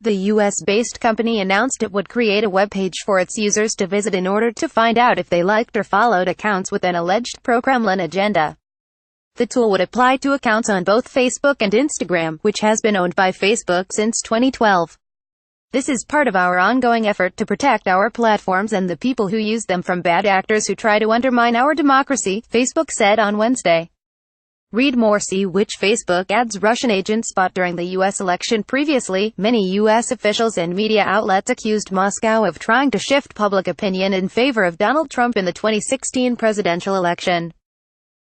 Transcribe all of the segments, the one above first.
The US-based company announced it would create a webpage for its users to visit in order to find out if they liked or followed accounts with an alleged pro-Kremlin agenda. The tool would apply to accounts on both Facebook and Instagram, which has been owned by Facebook since 2012. This is part of our ongoing effort to protect our platforms and the people who use them from bad actors who try to undermine our democracy, Facebook said on Wednesday. Read more. See which Facebook ads Russian agents spot during the U.S. election. Previously, many U.S. officials and media outlets accused Moscow of trying to shift public opinion in favor of Donald Trump in the 2016 presidential election.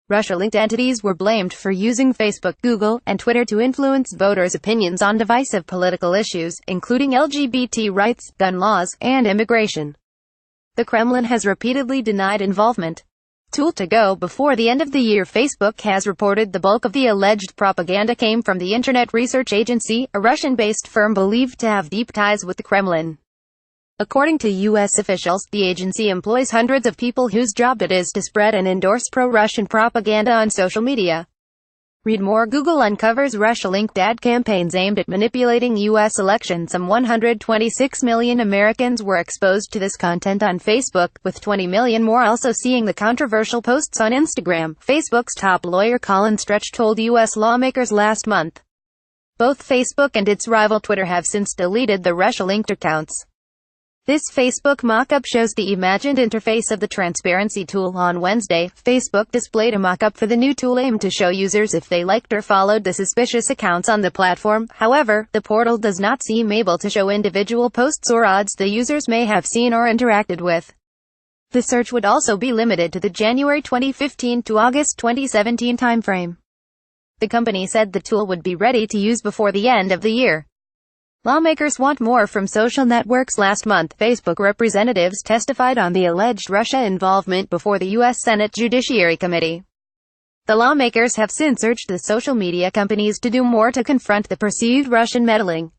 Russia-linked entities were blamed for using Facebook, Google, and Twitter to influence voters' opinions on divisive political issues, including LGBT rights, gun laws, and immigration. The Kremlin has repeatedly denied involvement. 2 to go before the end of the year. Facebook has reported the bulk of the alleged propaganda came from the Internet Research Agency, a Russian-based firm believed to have deep ties with the Kremlin. According to U.S. officials, the agency employs hundreds of people whose job it is to spread and endorse pro-Russian propaganda on social media. Read more. Google uncovers Russia-linked ad campaigns aimed at manipulating U.S. elections. Some 126 million Americans were exposed to this content on Facebook, with 20 million more also seeing the controversial posts on Instagram, Facebook's top lawyer Colin Stretch told U.S. lawmakers last month. Both Facebook and its rival Twitter have since deleted the Russia-linked accounts. This Facebook mock-up shows the imagined interface of the transparency tool. On Wednesday, Facebook displayed a mock-up for the new tool aimed to show users if they liked or followed the suspicious accounts on the platform. However, the portal does not seem able to show individual posts or ads the users may have seen or interacted with. The search would also be limited to the January 2015 to August 2017 timeframe. The company said the tool would be ready to use before the end of the year. Lawmakers want more from social networks. Last month, Facebook representatives testified on the alleged Russia involvement before the U.S. Senate Judiciary Committee. The lawmakers have since urged the social media companies to do more to confront the perceived Russian meddling.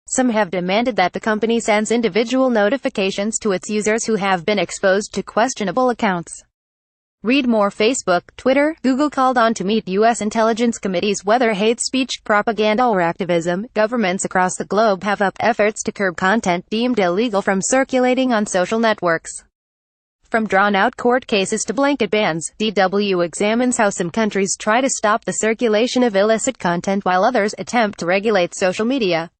Some have demanded that the company sends individual notifications to its users who have been exposed to questionable accounts. Read more. Facebook, Twitter, Google called on to meet U.S. intelligence committees whether hate speech, propaganda or activism. Governments across the globe have upped efforts to curb content deemed illegal from circulating on social networks. From drawn-out court cases to blanket bans, DW examines how some countries try to stop the circulation of illicit content while others attempt to regulate social media.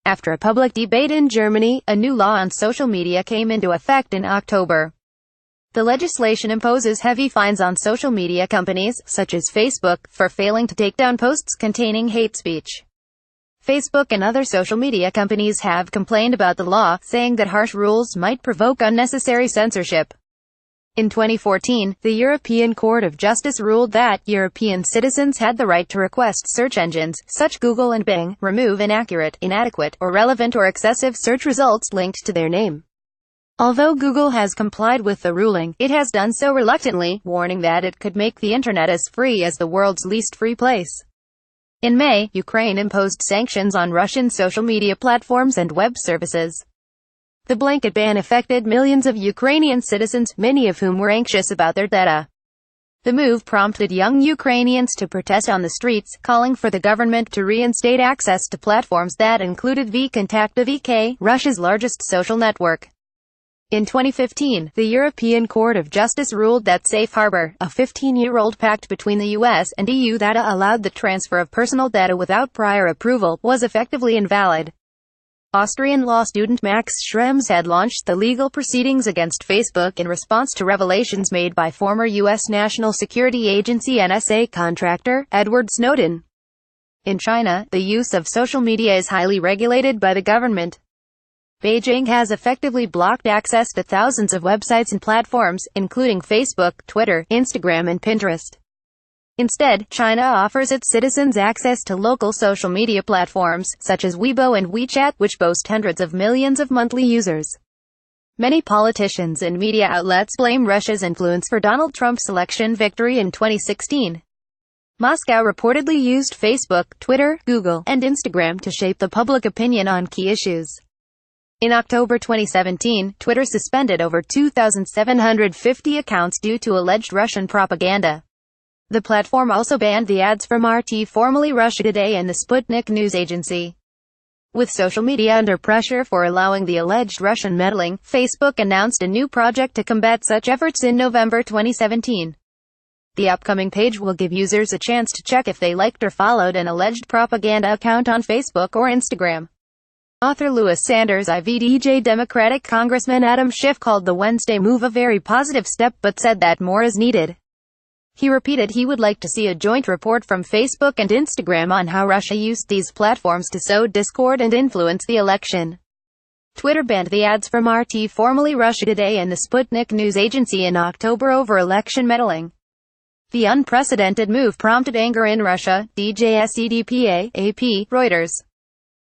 After a public debate in Germany, a new law on social media came into effect in October. The legislation imposes heavy fines on social media companies, such as Facebook, for failing to take down posts containing hate speech. Facebook and other social media companies have complained about the law, saying that harsh rules might provoke unnecessary censorship. In 2014, the European Court of Justice ruled that European citizens had the right to request search engines, such Google and Bing, remove inaccurate, inadequate, or relevant or excessive search results linked to their name. Although Google has complied with the ruling, it has done so reluctantly, warning that it could make the internet as free as the world's least free place. In May, Ukraine imposed sanctions on Russian social media platforms and web services. The blanket ban affected millions of Ukrainian citizens, many of whom were anxious about their data. The move prompted young Ukrainians to protest on the streets, calling for the government to reinstate access to platforms that included VK, Russia's largest social network. In 2015, the European Court of Justice ruled that Safe Harbor, a 15-year-old pact between the US and EU that allowed the transfer of personal data without prior approval, was effectively invalid. Austrian law student Max Schrems had launched the legal proceedings against Facebook in response to revelations made by former U.S. National Security Agency NSA contractor, Edward Snowden. In China, the use of social media is highly regulated by the government. Beijing has effectively blocked access to thousands of websites and platforms, including Facebook, Twitter, Instagram and Pinterest. Instead, China offers its citizens access to local social media platforms, such as Weibo and WeChat, which boast hundreds of millions of monthly users. Many politicians and media outlets blame Russia's influence for Donald Trump's election victory in 2016. Moscow reportedly used Facebook, Twitter, Google, and Instagram to shape the public opinion on key issues. In October 2017, Twitter suspended over 2,750 accounts due to alleged Russian propaganda. The platform also banned the ads from RT, formerly Russia Today, and the Sputnik news agency. With social media under pressure for allowing the alleged Russian meddling, Facebook announced a new project to combat such efforts in November 2017. The upcoming page will give users a chance to check if they liked or followed an alleged propaganda account on Facebook or Instagram. Author Louis Sanders IVDJ Democratic Congressman Adam Schiff called the Wednesday move a very positive step but said that more is needed. He repeated he would like to see a joint report from Facebook and Instagram on how Russia used these platforms to sow discord and influence the election. Twitter banned the ads from RT, formerly Russia Today, and the Sputnik news agency in October over election meddling. The unprecedented move prompted anger in Russia, DJSEDPA, AP, Reuters.